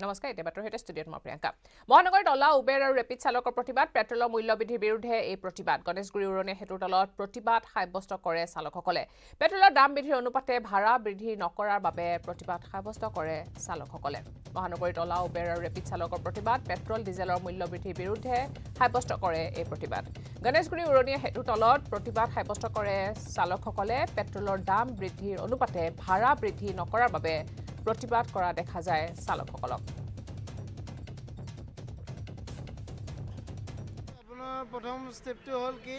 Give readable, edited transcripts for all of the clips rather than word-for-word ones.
নমস্কাৰ এতিয়া বাতৰ হেতে ষ্টুডিঅ'ত মই প্ৰিয়ংকা মহানগৰীত অলা উবেৰ আৰু ৰেপিড চালকৰ প্ৰতিবাদ পেট্ৰলৰ মূল্য বৃদ্ধিৰ বিৰুদ্ধে এই প্ৰতিবাদ গণেশগুৰি উৰণীয়া সেতুৰ তলত প্ৰতিবাদ সাব্যস্ত কৰে চালকসকলে পেট্ৰলৰ দাম বৃদ্ধিৰ অনুপাতে ভাড়া বৃদ্ধি নকৰাৰ বাবে প্ৰতিবাদ সাব্যস্ত কৰে চালকসকলে মহানগৰীত অলা উবেৰ আৰু ৰেপিড চালকৰ প্ৰতিবাদ পেট্ৰল ডিজেলৰ মূল্য বৃদ্ধিৰ বিৰুদ্ধে সাব্যস্ত কৰে এই প্ৰতিবাদ গণেশগুৰি উৰণীয়া সেতুৰ তলত প্ৰতিবাদ সাব্যস্ত কৰে চালকসকলে পেট্ৰলৰ দাম বৃদ্ধিৰ অনুপাতে ভাড়া বৃদ্ধি নকৰাৰ বাবে প্ৰতিবাদ কৰা দেখা যায় চালকসকলক আপোনাৰ প্ৰথম ষ্টেপটো হ'ল কি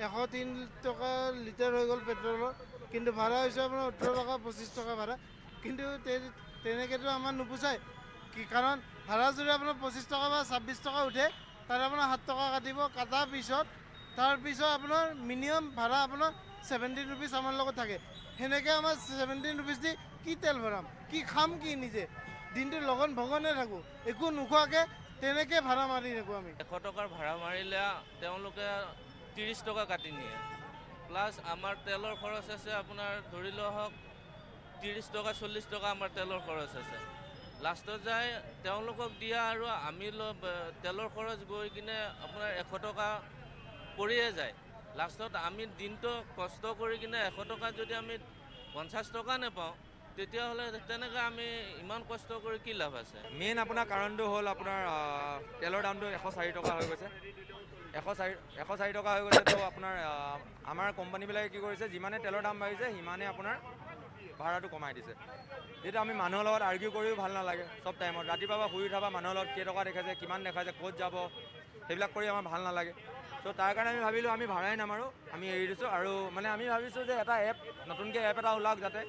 103 টকা লিটাৰ হৈ গ'ল পেট্ৰলৰ কিন্তু ভাড়া হৈছে আপোনাৰ 18 টকা 25 টকা ভাড়া কিন্তু তেনেকেতো আমাৰ নুপুচায় কি কাৰণ ভাড়া যদি আপোনাৰ 25 টকা বা 26 টকা উঠে তাৰ আপোনাৰ 7 টকা কাটিব কাটাৰ পিছত তাৰপিছত আপোনাৰ মিনিমাম ভাড়া আপোনাৰ 17 रुपीस আমাৰ লগত থাকে সেনেকৈ আমাৰ 17 रुपीस দি কি তেল ভৰাম কি খাম কি নিজে দিনটো লগন ভগনে থাকোঁ একো নোখোৱাকৈ তেনেকৈ ভাড়া মাৰি থাকোঁ আমি 100 টকাৰ ভাড়া মাৰিলে তেওঁলোকে 30 টকা কাটি নিয়ে প্লাছ আমাৰ তেলৰ খৰচ আছে আপোনাৰ ধৰি লোৱা হওক 30 টকা 40 টকা আমাৰ তেলৰ খৰচ আছে লাষ্টত যায় তেওঁলোকক দিয়া আৰু আমি তেলৰ খৰচ গৈ কিনে আপোনাৰ 100 টকা পৰিয়ে যায় লাষ্টত আমি দিনটো কষ্ট কৰি কিনে 100 টকা যদি আমি 50 টকা নেপাওঁ তেতিয়াহ'লে তেনেকৈ আমি ইমান কষ্ট কৰি কি লাভ আছে মেইন আপোনাৰ কাৰণটো হ'ল আপোনাৰ তেলৰ দামটো 104 টকা হৈ গৈছে 104 টকা হৈ গৈছে তো আপোনাৰ আমাৰ কোম্পানীবিলাকে কি কৰিছে যিমানে তেলৰ দাম বাঢ়িছে সিমানে আপোনাৰ ভাড়াটো কমাই দিছে যিটো আমি মানুহৰ লগত আৰ্গিউ কৰিও ভাল নালাগে চব টাইমত ৰাতিপুৱা শুই উঠাবা মানুহৰ লগত কেইটকা দেখাইছে কিমান দেখাইছে ক'ত যাব সেইবিলাক কৰি আমাৰ ভাল নালাগে তো তাৰ কাৰণে আমি ভাবিলোঁ আমি ভাড়াই নামাৰোঁ আমি এৰি দিছোঁ আৰু মানে আমি ভাবিছোঁ যে এটা এপ নতুনকৈ এপ এটা ওলাওক যাতে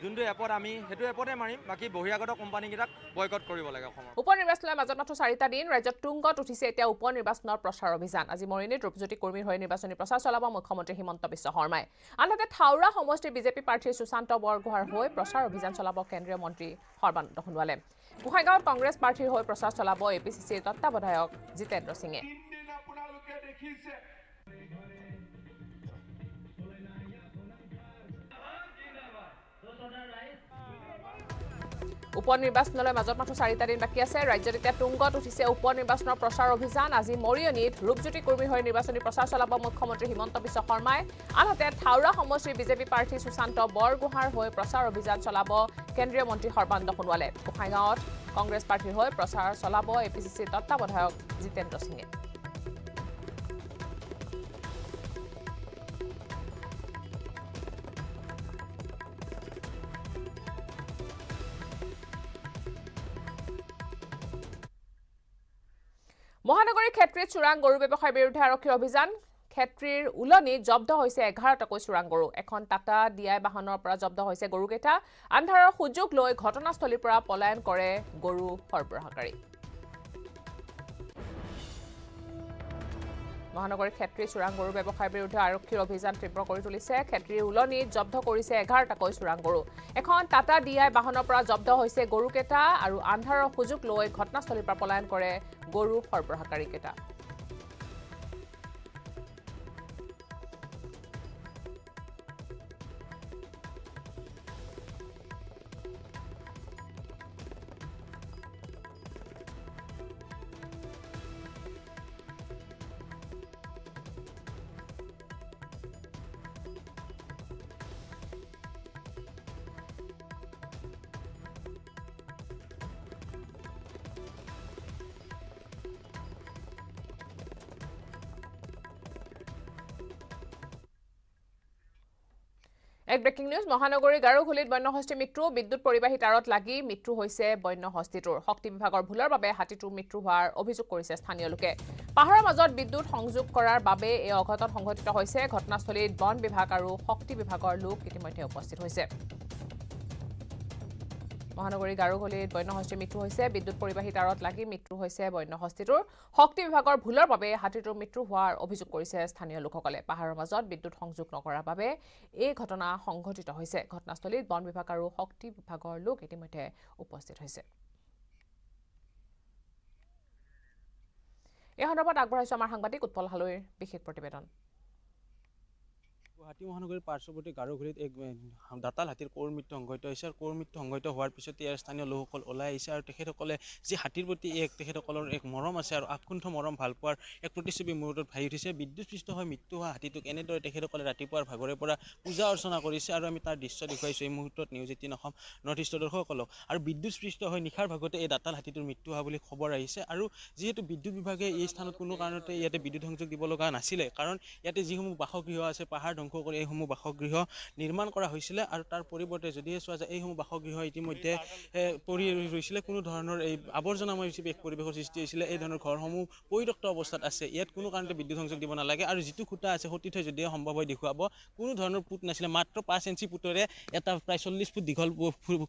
যোনটো এপত আমি সেইটো এপতে মাৰিম বাকী বহিৰাগত কোম্পানীকেইটাক বয়কট কৰিব লাগে অসমৰ উপ নিৰ্বাচনৰ মাজত মাত্ৰ 4টা দিন ৰাজ্যত তুংগত উঠিছে এতিয়া উপ নিৰ্বাচনৰ প্ৰচাৰ অভিযান আজি মৰিনীত ৰূপজ্যোতি কৰ্মীৰ হৈ নিৰ্বাচনী প্ৰচাৰ চলাব মুখ্যমন্ত্ৰী হিমন্ত বিশ্ব শৰ্মাই আনহাতে থাউৰা সমষ্টিৰ বিজেপি প্ৰাৰ্থী সুশান্ত বৰগোহাঁইৰ হৈ প্ৰচাৰ অভিযান চলাব কেন্দ্ৰীয় মন্ত্ৰী সৰ্বানন্দ সোণোৱালে গোহাইগাঁৱত কংগ্ৰেছ প্ৰাৰ্থীৰ হৈ প্ৰচাৰ চলাব এপিচিচিৰ তত্ত্বাৱধায়ক জিতেন্দ্ৰ সিঙে উপ নিৰ্বাচনলৈ মাজত মাত্ৰ 4টা দিন বাকী আছে ৰাজ্যত এতিয়া তুংগত উঠিছে উপ নিৰ্বাচনৰ প্ৰচাৰ অভিযান আজি মৰিয়নীত ৰূপজ্যোতি কৰ্মীৰ হৈ নিৰ্বাচনী প্ৰচাৰ চলাব মুখ্যমন্ত্ৰী হিমন্ত বিশ্ব শৰ্মাই আনহাতে থাউৰা সমষ্টিৰ বিজেপি প্ৰাৰ্থী সুশান্ত বৰগোহাঁইৰ হৈ প্ৰচাৰ অভিযান চলাব কেন্দ্ৰীয় মন্ত্ৰী সৰ্বানন্দ সোণোৱালে গোহাইগাঁৱত কংগ্ৰেছ প্ৰাৰ্থীৰ হৈ প্ৰচাৰ চলাব এপিচিচিৰ তত্ত্বাৱধায়ক জিতেন্দ্ৰ সিঙে মহানগৰীৰ ক্ষেত্ৰীত চোৰাং গৰু ব্যৱসায়ৰ বিৰুদ্ধে আৰক্ষীৰ অভিযান ক্ষেত্ৰীৰ উলনিত জব্দ হৈছে 11টাকৈ চোৰাং গৰু এখন টাটা ডিআই বাহনৰ পৰা জব্দ হৈছে গৰুকেইটা আন্ধাৰৰ সুযোগ লৈ ঘটনাস্থলীৰ পৰা পলায়ন কৰে গৰু সৰবৰাহকাৰী মহানগৰীৰ ক্ষেত্ৰীৰ চোৰাং গৰু ব্যৱসায়ৰ বিৰুদ্ধে আৰক্ষীৰ অভিযান তীব্ৰ কৰি তুলিছে ক্ষেত্ৰীৰ উলনিত জব্দ কৰিছে 11টাকৈ চোৰাং গৰু এখন টাটা ডিআই বাহনৰ পৰা জব্দ হৈছে গৰুকেইটা আৰু আন্ধাৰৰ সুযোগ লৈ ঘটনাস্থলীৰ পৰা পলায়ন কৰে গৰু সৰবৰাহকাৰীকেইটা এক ব্ৰেকিং নিউজ মহানগৰী গাৰুঘুলিত বন্যহস্তী মৃত্যু বিদ্যুৎ পৰিবাহী তাৰত লাগি মৃত্যু হৈছে বন্যহস্তীটোৰ শক্তি বিভাগৰ ভুলৰ বাবে হাতীটোৰ মৃত্যু হোৱাৰ অভিযোগ কৰিছে স্থানীয় লোকে পাহাৰৰ মাজত বিদ্যুৎ সংযোগ কৰাৰ বাবে এই অঘটন সংঘটিত হৈছে ঘটনাস্থলীত বন বিভাগ আৰু শক্তি বিভাগৰ লোক ইতিমধ্যে উপস্থিত হৈছে মহানগৰী গাৰুঘুলিত বন্যহস্তীৰ মৃত্যু হৈছে বিদ্যুৎ পৰিবাহী তাৰত লাগি মৃত্যু হৈছে বন্যহস্তীটোৰ শক্তি বিভাগৰ ভুলৰ বাবে হাতীটোৰ মৃত্যু হোৱাৰ অভিযোগ কৰিছে স্থানীয় লোকসকলে পাহাৰৰ মাজত বিদ্যুৎ সংযোগ নকৰাৰ বাবে এই ঘটনা সংঘটিত হৈছে ঘটনাস্থলীত বন বিভাগ আৰু শক্তি বিভাগৰ লোক ইতিমধ্যে উপস্থিত হৈছে এই সন্দৰ্ভত আগবঢ়াইছো আমাৰ সাংবাদিক উৎপল হালৈৰ বিশেষ প্ৰতিবেদন গুৱাহাটী মহানগৰীৰ পাৰ্শ্বৱৰ্তী গাৰোঘড়ীত এক দাতাল হাতীৰ কোৰ মৃত্যু সংঘটিত হৈছে আৰু কোৰ মৃত্যু সংঘটিত হোৱাৰ পিছতে ইয়াৰ স্থানীয় লোকসকল ওলাই আহিছে আৰু তেখেতসকলে যি হাতীৰ প্ৰতি তেখেতসকলৰ এক মৰম আছে আৰু আকুণ্ঠ মৰম ভাল পোৱাৰ এক প্ৰতিচ্ছবি মুহূৰ্তত ভাহি উঠিছে। বিদ্যুৎস্পৃষ্ট হৈ মৃত্যু হোৱা হাতীটোক এনেদৰে তেখেতসকলে ৰাতিপুৱাৰ ভাগৰে পৰা পূজা অৰ্চনা কৰিছে আৰু আমি তাৰ দৃশ্য দেখুৱাইছোঁ এই মুহূৰ্তত নিউজ 18 অসম নৰ্থ ইষ্টৰ দৰ্শকসকলক। আৰু বিদ্যুৎস্পৃষ্ট হৈ নিশাৰ ভাগতে এই দাতাল হাতীটোৰ মৃত্যু হোৱা বুলি খবৰ আহিছে আৰু যিহেতু বিদ্যুৎ বিভাগে এই স্থানত কোনো কাৰণতে ইয়াতে বিদ্যুৎ সংযোগ দিব লগা নাছিলে, কাৰণ ইয়াতে যিসমূহ বাসগৃহ আছে পাহাৰ ধ্বংস কৰি এইসমূহ বাসগৃহ নিৰ্মাণ কৰা হৈছিলে আৰু তাৰ পৰিৱৰ্তে যদিহে চোৱা যায় এইসমূহ বাসগৃহ ইতিমধ্যে পৰি ৰৈছিলে, কোনো ধৰণৰ এই আৱৰ্জনাময় এক পৰিৱেশৰ সৃষ্টি হৈছিলে। এই ধৰণৰ ঘৰসমূহ পৰিত্যক্ত অৱস্থাত আছে, ইয়াত কোনো কাৰণতে বিদ্যুৎ সংযোগ দিব নালাগে আৰু যিটো খুঁটা আছে সতীত হৈ যদিহে সম্ভৱ হয় দেখুৱাব, কোনো ধৰণৰ পুত নাছিলে, মাত্ৰ 5 ইঞ্চি পুতেৰে এটা প্ৰায় 40 ফুট দীঘল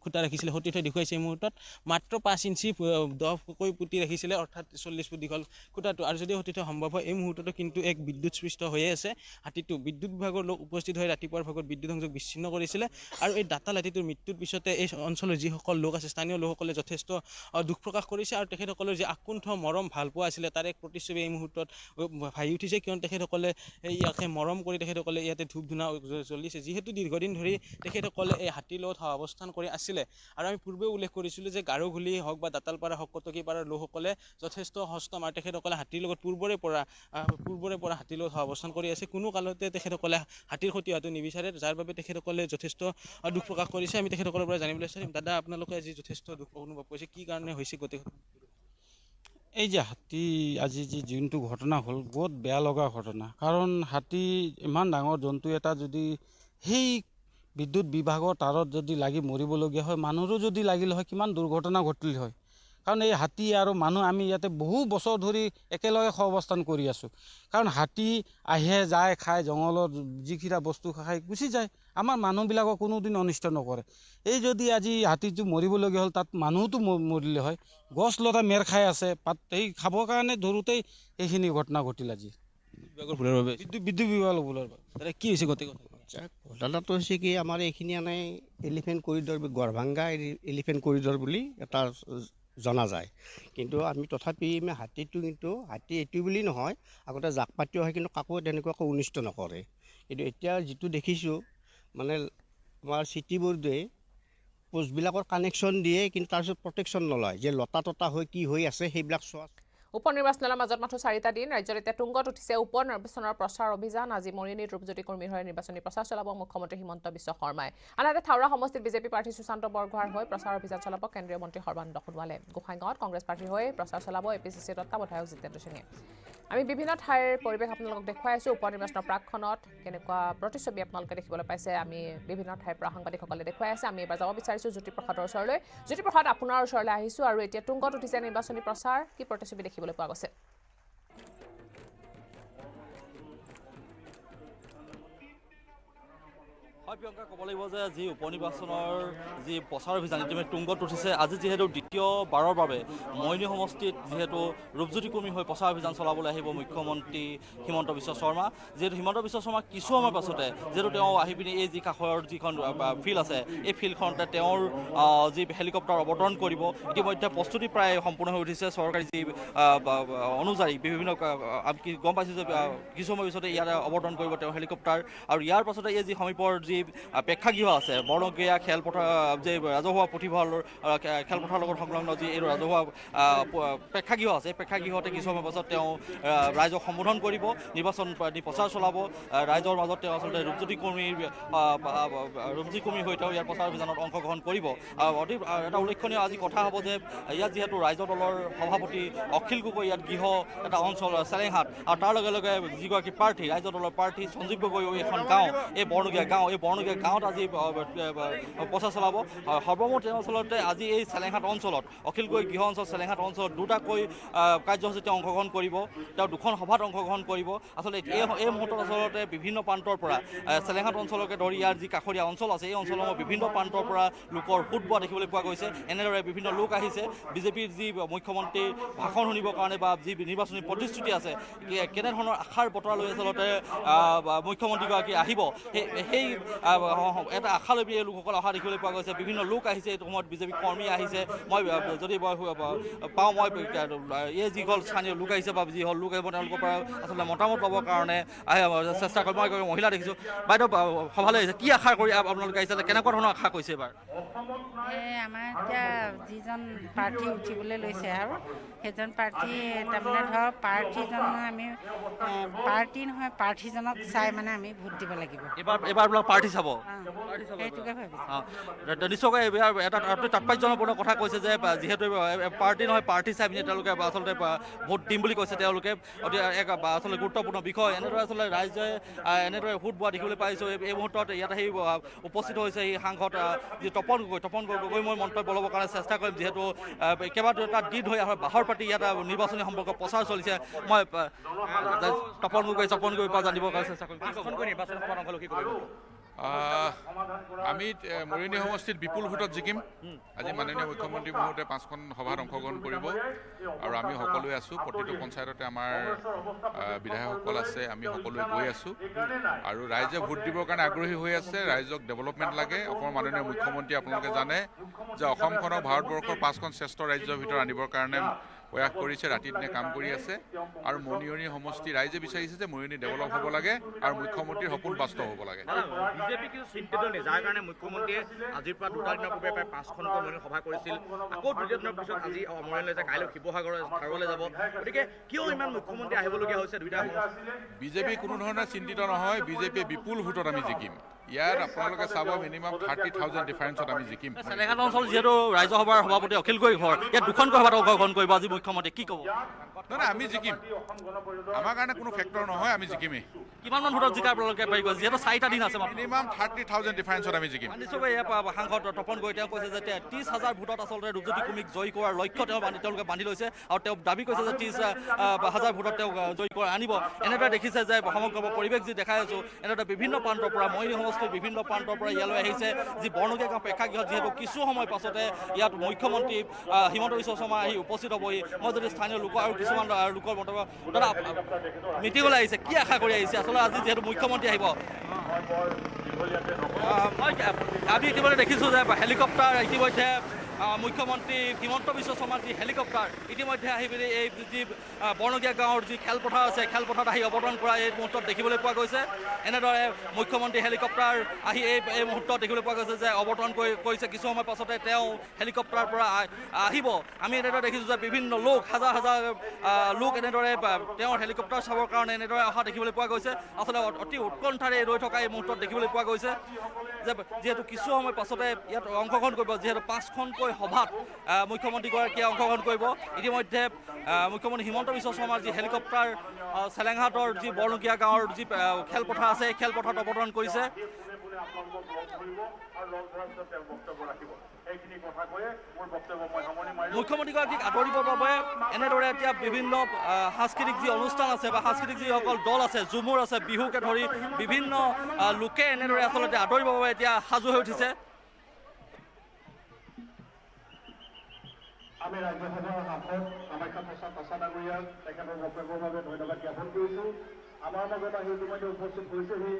খুঁটা ৰাখিছিলে, সতীত হৈ দেখুৱাইছে এই মুহূৰ্তত মাত্ৰ 5 ইঞ্চি 10কৈ পুতি ৰাখিছিলে, অৰ্থাৎ 40 ফুট দীঘল খুঁটাটো। আৰু যদি সতীত সম্ভৱ হয় এই মুহূৰ্ততো কিন্তু এক বিদ্যুৎস্পৃষ্ট হৈয়ে আছে হাতীটো। বিদ্যুৎ বিভাগৰ লোক উপস্থিত হৈ ৰাতিপুৱাৰ ভাগত বিদ্যুৎ সংযোগ বিচ্ছিন্ন কৰিছিলে আৰু এই দাতাল হাতীটোৰ মৃত্যুৰ পিছতে এই অঞ্চলৰ যিসকল লোক আছে স্থানীয় লোকসকলে যথেষ্ট দুখ প্ৰকাশ কৰিছে আৰু তেখেতসকলৰ যি আকুণ্ঠ মৰম ভাল পোৱা আছিলে তাৰ এক প্ৰতিচ্ছবি এই মুহূৰ্তত ভাহি উঠিছে, কিয়নো তেখেতসকলে ইয়াকে মৰম কৰি তেখেতসকলে ইয়াতে ধূপ ধূনা জ্বলিছে। যিহেতু দীৰ্ঘদিন ধৰি তেখেতসকলে এই হাতীৰ লগত সহাৱস্থান কৰি আছিলে আৰু আমি পূৰ্বেও উল্লেখ কৰিছিলোঁ যে গাৰোঘুলি হওক বা দাতালপাৰা হওক কটকীপাৰাৰ লোকসকলে যথেষ্ট হস্তম আৰু তেখেতসকলে হাতীৰ লগত পূৰ্বৰে পৰা হাতীৰ লগত সহাৱস্থান কৰি আছে। কোনো কালতে তেখেতসকলে হাতীৰ ক্ষতি হোৱাটো নিবিচাৰে, যাৰ বাবে তেখেতসকলে যথেষ্ট দুখ প্ৰকাশ কৰিছে। আমি তেখেতসকলৰ পৰা জানিবলৈ বিচাৰিম, দাদা আপোনালোকে আজি যথেষ্ট দুখ অনুভৱ কৰিছে, কি কাৰণে হৈছে গোটেই? এই যে হাতী আজি যোনটো ঘটনা হ'ল বহুত বেয়া লগা ঘটনা, কাৰণ হাতী ইমান ডাঙৰ জন্তু এটা যদি সেই বিদ্যুৎ বিভাগৰ তাৰত যদি লাগি মৰিবলগীয়া হয়, মানুহৰো যদি লাগিল হয় কিমান দুৰ্ঘটনা ঘটিল হয়। কাৰণ এই হাতী আৰু মানুহ আমি ইয়াতে বহু বছৰ ধৰি একেলগে সহাৱস্থান কৰি আছোঁ, কাৰণ হাতী আহে যায় খায় জংঘলত যিকেইটা বস্তু খাই গুচি যায়, আমাৰ মানুহবিলাকক কোনোদিন অনিষ্ট নকৰে। এই যদি আজি হাতীটো মৰিবলগীয়া হ'ল তাত মানুহটো মৰিলে হয়, গছ লতা মেৰ খাই আছে পাত সেই খাবৰ কাৰণে ধৰোঁতেই এইখিনি ঘটনা ঘটিল আজি বিভাগৰ ভুলৰ বাবে, বিদ্যুৎ বিভাগৰ ভুলৰ বাবে। দাদা কি হৈছে গোটেই কথা? ঘটনাটো হৈছে কি, আমাৰ এইখিনি মানে elephant corridor Garbhanga elephant corridor বুলি এটা জনা যায়, কিন্তু আমি তথাপি হাতীটো কিন্তু হাতী এইটো বুলি নহয়, আগতে জাক পাতিও হয় কিন্তু কাকো তেনেকুৱাকৈ অনিষ্ট নকৰে। কিন্তু এতিয়া যিটো দেখিছোঁ মানে আমাৰ চিটি বোৰ্ডে পোষ্টবিলাকৰ কানেকশ্যন দিয়ে কিন্তু তাৰপিছত প্ৰটেকশ্যন নলয়, যে লতা ততা হৈ কি হৈ আছে সেইবিলাক চোৱা। উপ নিৰ্বাচনৰ মাজত মাত্ৰ 4টা দিন, ৰাজ্যত এতিয়া তুংগত উঠিছে উপ নিৰ্বাচনৰ প্ৰচাৰ অভিযান। আজি মৰিয়নীত ৰূপজ্যোতি কৰ্মীৰ হৈ নিৰ্বাচনী প্ৰচাৰ চলাব মুখ্যমন্ত্ৰী হিমন্ত বিশ্ব শৰ্মাই। আনহাতে থাওৰা সমষ্টিত বিজেপি প্ৰাৰ্থী সুশান্ত বৰগোহাঁইৰ হৈ প্ৰচাৰ অভিযান চলাব কেন্দ্ৰীয় মন্ত্ৰী সৰ্বানন্দ সোণোৱালে। গোসাইগাঁৱত কংগ্ৰেছ প্ৰাৰ্থীৰ হৈ প্ৰচাৰ চলাব APCC তত্ত্বাৱধায়ক জিতেন্দ্ৰ সিঙে। আমি বিভিন্ন ঠাইৰ পৰিৱেশ আপোনালোকক দেখুৱাই আছোঁ। উপ নিৰ্বাচনৰ প্ৰাকখনত কেনেকুৱা প্ৰতিচ্ছবি আপোনালোকে দেখিবলৈ পাইছে আমি বিভিন্ন ঠাইৰ পৰা সাংবাদিকসকলে দেখুৱাই আছে। আমি এবাৰ যাব বিচাৰিছোঁ জ্যোতিপ্ৰসাদৰ ওচৰলৈ। জ্যোতিপ্ৰসাদ, আপোনাৰ ওচৰলৈ আহিছোঁ আৰু এতিয়া তুংগত উঠিছে নিৰ্বাচনী প্ৰচাৰ, কি প্ৰতিচ্ছবি দেখিবলৈ পোৱা গৈছে? হয় প্ৰিয়ংকা, ক'ব লাগিব যে যি উপ নিৰ্বাচনৰ যি প্ৰচাৰ অভিযান ইতিমধ্যে তুংগত উঠিছে। আজি যিহেতু দ্বিতীয়বাৰৰ বাবে মৰিয়নী সমষ্টিত যিহেতু ৰূপজ্যোতি কৰ্মী হৈ প্ৰচাৰ অভিযান চলাবলৈ আহিব মুখ্যমন্ত্ৰী হিমন্ত বিশ্ব শৰ্মা। যিহেতু হিমন্ত বিশ্ব শৰ্মা কিছু সময়ৰ পাছতে যিহেতু তেওঁ আহি পিনি এই যি কাষৰ যিখন ফিল্ড আছে এই ফিল্ডখনতে তেওঁৰ যি হেলিকপ্টাৰ অৱতৰণ কৰিব। ইতিমধ্যে প্ৰস্তুতি প্ৰায় সম্পূৰ্ণ হৈ উঠিছে। চৰকাৰী যি অনুযায়ী বিভিন্ন গম পাইছোঁ যে কিছু সময়ৰ পিছতে ইয়াত অৱতৰণ কৰিব তেওঁ হেলিকপ্টাৰ, আৰু ইয়াৰ পাছতে এই যি সমীপৰ যি প্ৰেক্ষাগৃহ আছে বৰ্ণগীয়া খেলপথাৰ, যি ৰাজহুৱা পুথিভঁৰালৰ খেলপথাৰৰ লগত সংলগ্ন যি এই ৰাজহুৱা প্ৰেক্ষাগৃহ আছে এই প্ৰেক্ষাগৃহতে কিছু সময়ৰ পাছত তেওঁ ৰাইজক সম্বোধন কৰিব, নিৰ্বাচন প্ৰচাৰ চলাব। ৰাইজৰ মাজত তেওঁ আচলতে ৰূপজ্যোতি কৰ্মী হৈ তেওঁ ইয়াৰ প্ৰচাৰ অভিযানত অংশগ্ৰহণ কৰিব। অতি এটা উল্লেখনীয় আজি কথা হ'ব যে ইয়াত যিহেতু ৰাইজৰ দলৰ সভাপতি অখিল গগৈ ইয়াত গৃহ এটা অঞ্চল চেলেংহাট, আৰু তাৰ লগে লগে যিগৰাকী প্ৰাৰ্থী ৰাইজৰ দলৰ প্ৰাৰ্থী সঞ্জীৱ গগৈ এখন গাঁও এই বৰ্ণগীয়া গাঁও, এই বৰ্ণগীয়া গাঁৱত আজি প্ৰচাৰ চলাব। সৰ্বমুঠ তেওঁ আচলতে আজি এই চেলেংহাট অঞ্চলত অখিল গগৈ গৃহ অঞ্চল চেলেংহাট অঞ্চলত দুটাকৈ কাৰ্যসূচীতে অংশগ্ৰহণ কৰিব, তেওঁ দুখন সভাত অংশগ্ৰহণ কৰিব। আচলতে এই মুহূৰ্তত আচলতে বিভিন্ন প্ৰান্তৰ পৰা চেলেংহাট অঞ্চলকে ধৰি ইয়াৰ যি কাষৰীয়া অঞ্চল আছে এই অঞ্চলসমূহ বিভিন্ন প্ৰান্তৰ পৰা লোকৰ সোঁত বোৱা দেখিবলৈ পোৱা গৈছে। এনেদৰে বিভিন্ন লোক আহিছে বিজেপিৰ যি মুখ্যমন্ত্ৰীৰ ভাষণ শুনিবৰ কাৰণে বা যি নিৰ্বাচনী প্ৰতিশ্ৰুতি আছে, কেনেধৰণৰ আশাৰ বতৰা লৈ আচলতে মুখ্যমন্ত্ৰীগৰাকী আহিব সেই এটা আশা লৈ এই লোকসকল অহা দেখিবলৈ পোৱা গৈছে। বিভিন্ন লোক আহিছে, এইটো সময়ত বিজেপি কৰ্মী আহিছে। মই যদি পাওঁ মই এই যিসকল স্থানীয় লোক আহিছে বা যিসকল লোক আহিব তেওঁলোকৰ পৰা আচলতে মতামত ল'বৰ কাৰণে চেষ্টা কৰিম। মই মহিলা দেখিছোঁ। বাইদেউ সভালৈ আহিছে, কি আশা কৰি আপোনালোকে আহিছে, কেনেকুৱা ধৰণৰ আশা কৰিছে এইবাৰ? আমাৰ এতিয়া যিজন প্ৰাৰ্থী উঠিবলৈ লৈছে আৰু সেইজন প্ৰাৰ্থী তাৰমানে ধৰক প্ৰাৰ্থীজনক আমি পাৰ্টি নহয় প্ৰাৰ্থীজনক চাই মানে আমি ভোট দিব লাগিব। এইবাৰ আপোনালোক পাৰ্টি চাব? সেইটোকে ভাবিছোঁ। নিশ্চয়কৈ এটা আপুনি তাৎপৰ্যপূৰ্ণ কথা কৈছে যে যিহেতু পাৰ্টি নহয় পাৰ্টি চাই পিনি তেওঁলোকে আচলতে ভোট দিম বুলি কৈছে। তেওঁলোকে এক আচলতে গুৰুত্বপূৰ্ণ বিষয়। এনেদৰে আচলতে ৰাইজে এনেদৰে ভোট বোৱা দেখিবলৈ পাইছোঁ। এই মুহূৰ্তত ইয়াত সেই উপস্থিত হৈছে এই সাংসদ যি তপন গগৈ মই মন্তব্য ল'বৰ কাৰণে চেষ্টা কৰিম। যিহেতু কেইবাটাও দিন হৈ বাহৰ পাতি ইয়াত নিৰ্বাচনী সম্পৰ্কত প্ৰচাৰ চলিছে। মই তপন গগৈৰ পৰা জানিবৰ কাৰণে চেষ্টা কৰিম। নিৰ্বাচনী সভাত অংশগ্ৰহণ কৰিব। আমি মৰিয়নি সমষ্টিত বিপুল ভোটত জিকিম। আজি মাননীয় মুখ্যমন্ত্ৰী মহোদয়ে 5খন সভাত অংশগ্ৰহণ কৰিব আৰু আমি সকলোৱে আছোঁ। প্ৰতিটো পঞ্চায়ততে আমাৰ বিধায়কসকল আছে, আমি সকলোৱে গৈ আছোঁ আৰু ৰাইজে ভোট দিবৰ কাৰণে আগ্ৰহী হৈ আছে। ৰাইজক ডেভেলপমেণ্ট লাগে। অসমৰ মাননীয় মুখ্যমন্ত্ৰী আপোনালোকে জানে যে অসমখনক ভাৰতবৰ্ষৰ 5খন শ্ৰেষ্ঠ ৰাজ্যৰ ভিতৰত আনিবৰ কাৰণে প্ৰয়াস কৰিছে, ৰাতি দিনে কাম কৰি আছে আৰু মৰিয়নি সমষ্টি ৰাইজে বিচাৰিছে যে মৰিয়নি ডেভেলপ হ'ব লাগে আৰু মুখ্যমন্ত্ৰীৰ সপোন বাস্তৱ হ'ব লাগে। বিজেপি কিছু চিন্তিত নে যাৰ কাৰণে মুখ্যমন্ত্ৰীয়ে আজিৰ পৰা 2টা দিনৰ পূৰ্বে প্ৰায় 5খনকৈ মৰিয়নি সভা কৰিছিল। আকৌ 2টা দিনৰ পিছত আজি মৰিয়নিলৈ যায়, কাইলৈ শিৱসাগৰ ধাৰলৈ যাব। গতিকে কিয় ইমান মুখ্যমন্ত্ৰী আহিবলগীয়া হৈছে দুইটা? বিজেপি কোনো ধৰণে চিন্তিত নহয়। বিজেপিয়ে বিপুল ভোটত আমি জিকিম। ইয়াত আপোনালোকে চাব মিনিমাম 30,000 ডিফাৰেঞ্চত আমি জিকিম। চেলেঙাট অঞ্চল যিহেতু ৰাজ্যসভাৰ সভাপতি অখিল গগৈ ঘৰ, ইয়াত 2খনকৈ সভাত অংশগ্ৰহণ কৰিব আজি মুখ্যমন্ত্ৰী, কি ক'ব? নহয়, আমি জিকিম। আমাৰ কাৰণে কোনো ফেক্টৰ নহয়, আমি জিকিমেই। কিমানমান ভোটত জিকাৰ আপোনালোকে পাৰি গৈছে? যিহেতু 4টা দিন আছে। মিনিমাম 30,000 ডিফাৰেঞ্চত আমি জিকিম। নিশ্চয়কৈ ইয়াৰ সাংসদ তপন গগৈ তেওঁ কৈছে যে 30,000 ভোটত আচলতে ৰূপজ্যোতি কুৰ্মীক জয়ী কৰাৰ লক্ষ্য তেওঁলোকে বান্ধি লৈছে আৰু তেওঁ দাবী কৰিছে যে 30,000 ভোটত তেওঁ জয়ী কৰা আনিব। এনেদৰে দেখিছে যে সমগ্ৰ পৰিৱেশ যি দেখাই আছোঁ, এনেদৰে বিভিন্ন প্ৰান্তৰ পৰা মৰিয়নি সমষ্টিৰ বিভিন্ন প্ৰান্তৰ পৰা ইয়ালৈ আহিছে। যি বৰ্ণকীয়া গাঁও প্ৰেক্ষাগৃহত যিহেতু কিছু সময় পাছতে ইয়াত মুখ্যমন্ত্ৰী হিমন্ত বিশ্ব শৰ্মা আহি উপস্থিত হ'বহি। মই যদি স্থানীয় লোক আৰু কিছুমান লোকৰ মন্তব্য দাদা মিটিঙলৈ আহিছে, কি আশা কৰি আহিছে আচলতে আজি যিহেতু মুখ্যমন্ত্ৰী আহিব? আমি ইতিমধ্যে দেখিছোঁ যে হেলিকপ্টাৰ ইতিমধ্যে মুখ্যমন্ত্ৰী হিমন্ত বিশ্ব শৰ্মাৰ যি হেলিকপ্টাৰ ইতিমধ্যে আহি পিনি এই যি বৰ্ণকীয়া গাঁৱৰ যি খেলপথাৰ আছে খেলপথাৰত আহি অৱতৰণ কৰা এই মুহূৰ্তত দেখিবলৈ পোৱা গৈছে। এনেদৰে মুখ্যমন্ত্ৰী হেলিকপ্টাৰ আহি এই মুহূৰ্তত দেখিবলৈ পোৱা গৈছে যে অৱতৰণ কৰিছে। কিছু সময় পাছতে তেওঁ হেলিকপ্টাৰৰ পৰা আহিব। আমি এনেদৰে দেখিছোঁ যে বিভিন্ন লোক হাজাৰ হাজাৰ লোক এনেদৰে তেওঁৰ হেলিকপ্টাৰ চাবৰ কাৰণে এনেদৰে অহা দেখিবলৈ পোৱা গৈছে। আচলতে অতি উৎকণ্ঠাৰে ৰৈ থকা এই মুহূৰ্তত দেখিবলৈ পোৱা গৈছে যে যিহেতু কিছু সময় পাছতে ইয়াত অংশগ্ৰহণ কৰিব। যিহেতু 5খনকৈ সভাত মুখ্যমন্ত্ৰীগৰাকীয়ে অংশগ্ৰহণ কৰিব। ইতিমধ্যে মুখ্যমন্ত্ৰী হিমন্ত বিশ্ব শৰ্মাৰ যি হেলিকপ্টাৰ চেলেঙাহাটৰ যি বৰ্ণকীয়া গাঁৱৰ যি খেলপথাৰ আছে এই খেলপথাৰত অৱতৰণ কৰিছে। মুখ্যমন্ত্ৰীগৰাকীক আদৰিবৰ বাবে এনেদৰে এতিয়া বিভিন্ন সাংস্কৃতিক যি অনুষ্ঠান আছে বা সাংস্কৃতিক যিসকল দল আছে, ঝুমুৰ আছে, বিহুকে ধৰি বিভিন্ন লোকে এনেদৰে আচলতে আদৰিবৰ বাবে এতিয়া সাজু হৈ উঠিছে। আমি ৰাজ্যসভাৰ সাংসদ কামাখ্যা প্ৰসাদ ডাঙৰীয়াক তেখেতৰ বক্তব্যৰ বাবে ধন্যবাদ জ্ঞাপন কৰিছোঁ। আমাৰ মাজত আহি ইতিমধ্যে উপস্থিত হৈছেহি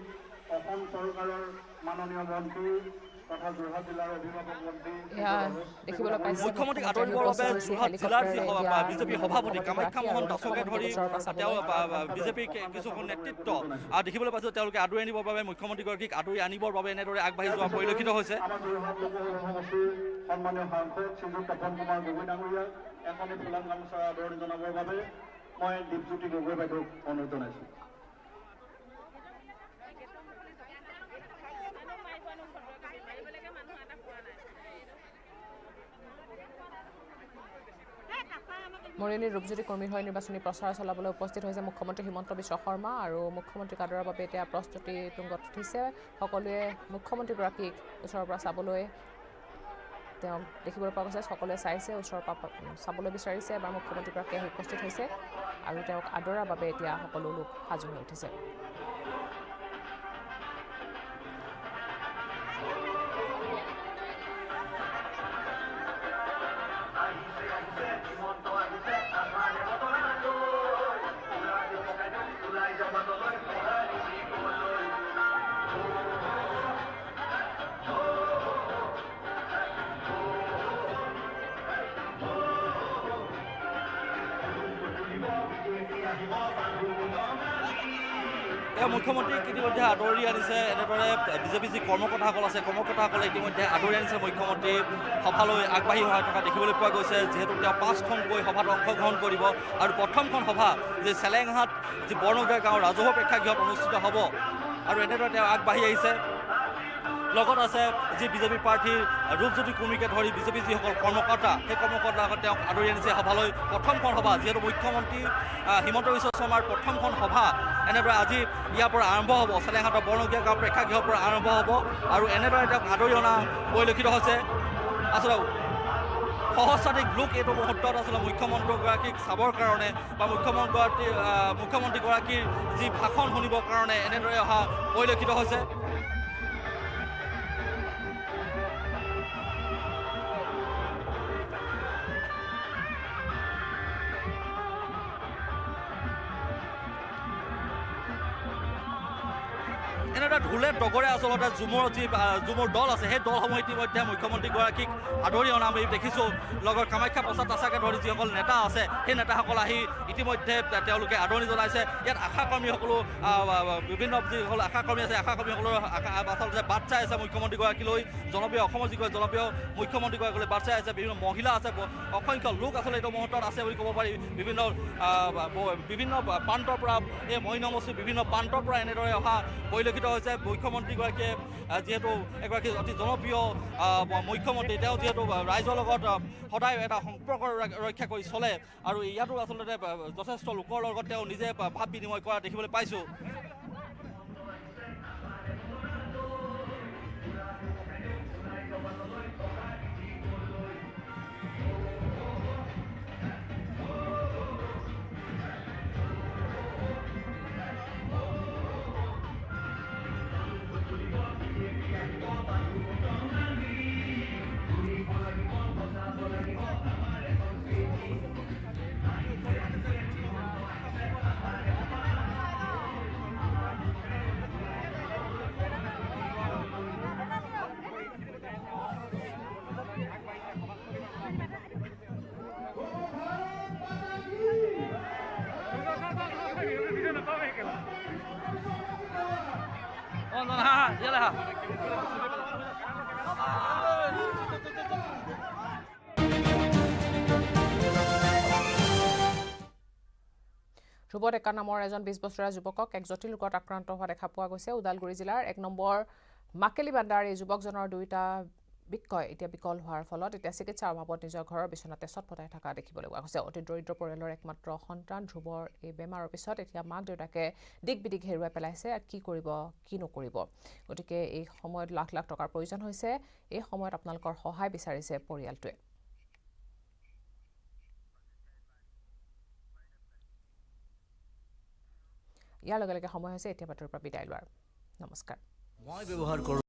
অসম চৰকাৰৰ মাননীয় মন্ত্ৰী তথা যোৰহাট জিলাৰ অভিভাৱক মন্ত্ৰী মুখ্যমন্ত্ৰীক আদৰিবৰ বাবে যোৰহাট জিলাৰ যি বিজেপি সভাপতি কামাখ্যা মোহন দাসকে ধৰি তেওঁ বিজেপিৰ কিছু নেতৃত্ব দেখিবলৈ পাইছোঁ। তেওঁলোকে আদৰি আনিবৰ বাবে মুখ্যমন্ত্ৰীগৰাকীক আদৰি আনিবৰ বাবে এনেদৰে আগবাঢ়ি যোৱা পৰিলক্ষিত হৈছে। যোৰহাট লোকসভা সমষ্টিৰ সন্মানীয় সাংসদ শ্ৰীযুত তপন কুমাৰ গগৈ ডাঙৰীয়াক এখনি ফুলাম গামোচাৰ আদৰণি জনাবৰ বাবে মই দীপজ্যোতি গগৈ বাইদেউক অনুৰোধ জনাইছোঁ। মৰিয়নিৰ ৰূপজ্যোতি কুৰ্মীৰ হৈ নিৰ্বাচনী প্ৰচাৰ চলাবলৈ উপস্থিত হৈছে মুখ্যমন্ত্ৰী হিমন্ত বিশ্ব শৰ্মা আৰু মুখ্যমন্ত্ৰীক আদৰাৰ বাবে এতিয়া প্ৰস্তুতি তুংগত উঠিছে। সকলোৱে মুখ্যমন্ত্ৰীগৰাকীক ওচৰৰ পৰা চাবলৈ তেওঁ দেখিবলৈ পোৱা গৈছে। সকলোৱে চাইছে, ওচৰৰ পৰা চাবলৈ বিচাৰিছে। এবাৰ মুখ্যমন্ত্ৰীগৰাকী আহি উপস্থিত হৈছে আৰু তেওঁক আদৰাৰ বাবে এতিয়া সকলো লোক সাজু হৈ উঠিছে। মুখ্যমন্ত্ৰীক ইতিমধ্যে আদৰি আনিছে এনেদৰে বিজেপি যি কৰ্মকৰ্তাসকল আছে কৰ্মকৰ্তাসকলে ইতিমধ্যে আদৰি আনিছে মুখ্যমন্ত্ৰী সভালৈ আগবাঢ়ি অহা থকা দেখিবলৈ পোৱা গৈছে যিহেতু তেওঁ 5খনকৈ সভাত অংশগ্ৰহণ কৰিব আৰু প্ৰথমখন সভা যি চেলেংহাট যি বৰনগীয়া গাঁৱৰ ৰাজহুৱা প্ৰেক্ষাগৃহত অনুষ্ঠিত হ'ব আৰু এনেদৰে তেওঁ আগবাঢ়ি আহিছে লগত আছে যি বিজেপি প্ৰাৰ্থীৰ ৰূপজ্যোতি কুৰ্মীকে ধৰি বিজেপি যিসকল কৰ্মকৰ্তা সেই কৰ্মকৰ্তাসকলে তেওঁক আদৰি আনিছে সভালৈ প্ৰথমখন সভা যিহেতু মুখ্যমন্ত্ৰী হিমন্ত বিশ্ব শৰ্মাৰ প্ৰথমখন সভা এনেদৰে আজি ইয়াৰ পৰা আৰম্ভ হ'ব চেলেংহাটৰ বৰনগীয়া গাঁও প্ৰেক্ষাগৃহৰ পৰা আৰম্ভ হ'ব আৰু এনেদৰে তেওঁক আদৰি অনা পৰিলক্ষিত হৈছে আচলতে সহস্ৰাধিক লোক এইটো মুহূৰ্তত আচলতে মুখ্যমন্ত্ৰীগৰাকীক চাবৰ কাৰণে বা মুখ্যমন্ত্ৰীগৰাকীৰ যি ভাষণ শুনিবৰ কাৰণে এনেদৰে অহা পৰিলক্ষিত হৈছে এনেদৰে ঢোলে ডগৰে আচলতে ঝুমৰ দল আছে সেই দলসমূহ ইতিমধ্যে মুখ্যমন্ত্ৰীগৰাকীক আদৰি অনা আমি দেখিছোঁ লগত কামাখ্যা প্ৰসাদ দাসাকে ধৰি যিসকল নেতা আছে সেই নেতাসকল আহি ইতিমধ্যে তেওঁলোকে আদৰণি জনাইছে ইয়াত আশাকৰ্মীসকলো বিভিন্ন যিসকল আশাকৰ্মী আছে আশাকৰ্মীসকলৰ আচলতে বাট চাই আছে মুখ্যমন্ত্ৰীগৰাকীলৈ জনপ্ৰিয় অসমৰ যিগৰাকী জনপ্ৰিয় মুখ্যমন্ত্ৰীগৰাকীলৈ বাট চাই আছে বিভিন্ন মহিলা আছে অসংখ্য লোক আচলতে এইটো মুহূৰ্তত আছে বুলি ক'ব পাৰি বিভিন্ন প্ৰান্তৰ পৰা এই মহিন সমষ্টিৰ বিভিন্ন প্ৰান্তৰ পৰা এনেদৰে অহা পৰিলক্ষিত হৈছে মুখ্যমন্ত্ৰীগৰাকীয়ে যিহেতু এগৰাকী অতি জনপ্ৰিয় মুখ্যমন্ত্ৰী তেওঁ যিহেতু ৰাইজৰ লগত সদায় এটা সম্পৰ্ক ৰক্ষা কৰি চলে আৰু ইয়াতো আচলতে যথেষ্ট লোকৰ লগত তেওঁ নিজে ভাৱ বিনিময় কৰা দেখিবলৈ পাইছোঁ ধ্ৰুৱ ডেকা নামৰ এজন 20 বছৰীয়া যুৱকক এক জটিল ৰোগত আক্ৰান্ত হোৱা দেখা পোৱা গৈছে ওদালগুৰি জিলাৰ 1 নম্বৰ মাকেলি বান্দাৰ এই যুৱকজনৰ দুইটা বিক্ষয় এতিয়া বিকল হোৱাৰ ফলত এতিয়া চিকিৎসাৰ অভাৱত নিজৰ ঘৰৰ বিচনাতে ছটপটাই থকা দেখিবলৈ পোৱা গৈছে অতি দৰিদ্ৰ পৰিয়ালৰ একমাত্ৰ সন্তান ধ্ৰুৱৰ এই বেমাৰৰ পিছত এতিয়া মাক দেউতাকে দিক বিদিক হেৰুৱাই পেলাইছে আৰু কি কৰিব কি নকৰিব গতিকে এই সময়ত লাখ লাখ টকাৰ প্ৰয়োজন হৈছে এই সময়ত আপোনালোকৰ সহায় বিচাৰিছে পৰিয়ালটোৱে ইয়াৰ লগে লগে সময় হৈছে এতিয়া বাতৰিৰ পৰা বিদায় লোৱাৰ নমস্কাৰ মই ব্যৱহাৰ কৰোঁ